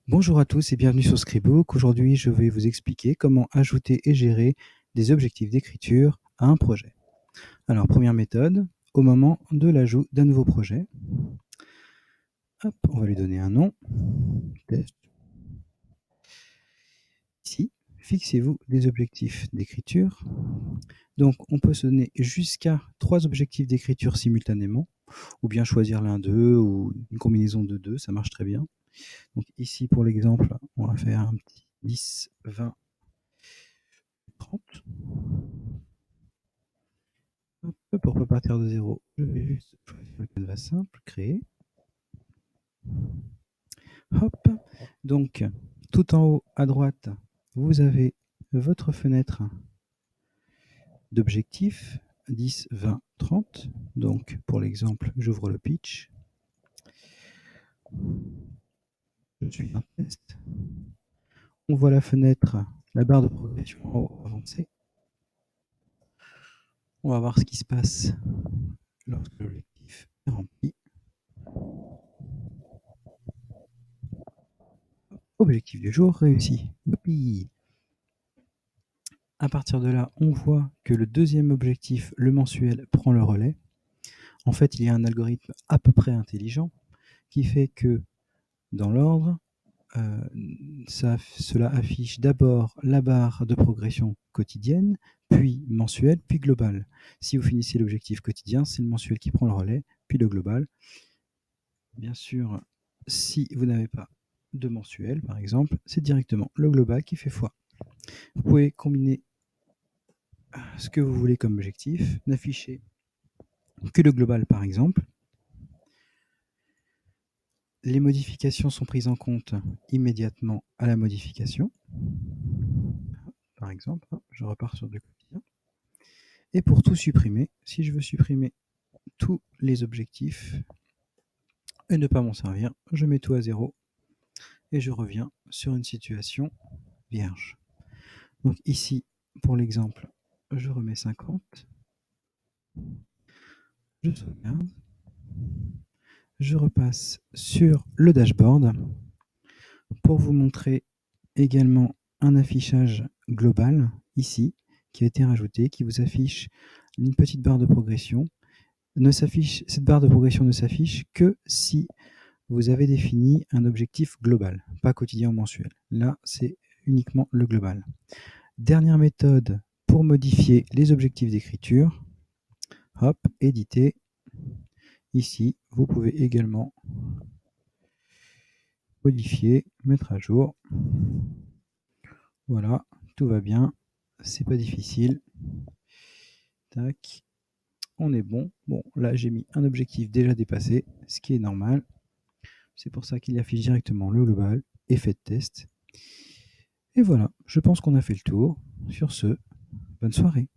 Bonjour à tous et bienvenue sur Scribook. Aujourd'hui, je vais vous expliquer comment ajouter et gérer des objectifs d'écriture à un projet. Alors, première méthode, au moment de l'ajout d'un nouveau projet, hop, on va lui donner un nom, test. Ici, fixez-vous des objectifs d'écriture. Donc, on peut se donner jusqu'à 3 objectifs d'écriture simultanément, ou bien choisir l'un d'eux, ou une combinaison de deux, ça marche très bien. Donc ici, pour l'exemple, on va faire un petit 10, 20, 30. Hop, pour pas partir de zéro, je vais juste choisir le canevas simple, créer. Hop, donc tout en haut à droite, vous avez votre fenêtre d'objectifs 10, 20, 30. Donc pour l'exemple, j'ouvre le pitch. Je suis un test. On voit la fenêtre, la barre de progression en haut avancée. On va voir ce qui se passe lorsque l'objectif est rempli. Objectif du jour réussi. Youpi! À partir de là, on voit que le deuxième objectif, le mensuel, prend le relais. En fait, il y a un algorithme à peu près intelligent qui fait que, dans l'ordre, cela affiche d'abord la barre de progression quotidienne, puis mensuelle, puis globale. Si vous finissez l'objectif quotidien, c'est le mensuel qui prend le relais, puis le global. Bien sûr, si vous n'avez pas de mensuel, par exemple, c'est directement le global qui fait foi. Vous pouvez combiner ce que vous voulez comme objectif, n'afficher que le global, par exemple. Les modifications sont prises en compte immédiatement à la modification. Par exemple, je repars sur du quotidien. Et pour tout supprimer, si je veux supprimer tous les objectifs et ne pas m'en servir, je mets tout à zéro et je reviens sur une situation vierge. Donc ici, pour l'exemple, je remets 50. Je sauvegarde. Je repasse sur le dashboard pour vous montrer également un affichage global ici qui a été rajouté, qui vous affiche une petite barre de progression. Cette barre de progression ne s'affiche que si vous avez défini un objectif global, pas quotidien ou mensuel. Là, c'est uniquement le global. Dernière méthode pour modifier les objectifs d'écriture. Hop, éditer. Ici, vous pouvez également modifier, mettre à jour. Voilà, tout va bien. C'est pas difficile. Tac. On est bon. Bon, là, j'ai mis un objectif déjà dépassé, ce qui est normal. C'est pour ça qu'il affiche directement le global, effet de test. Et voilà, je pense qu'on a fait le tour. Sur ce, bonne soirée.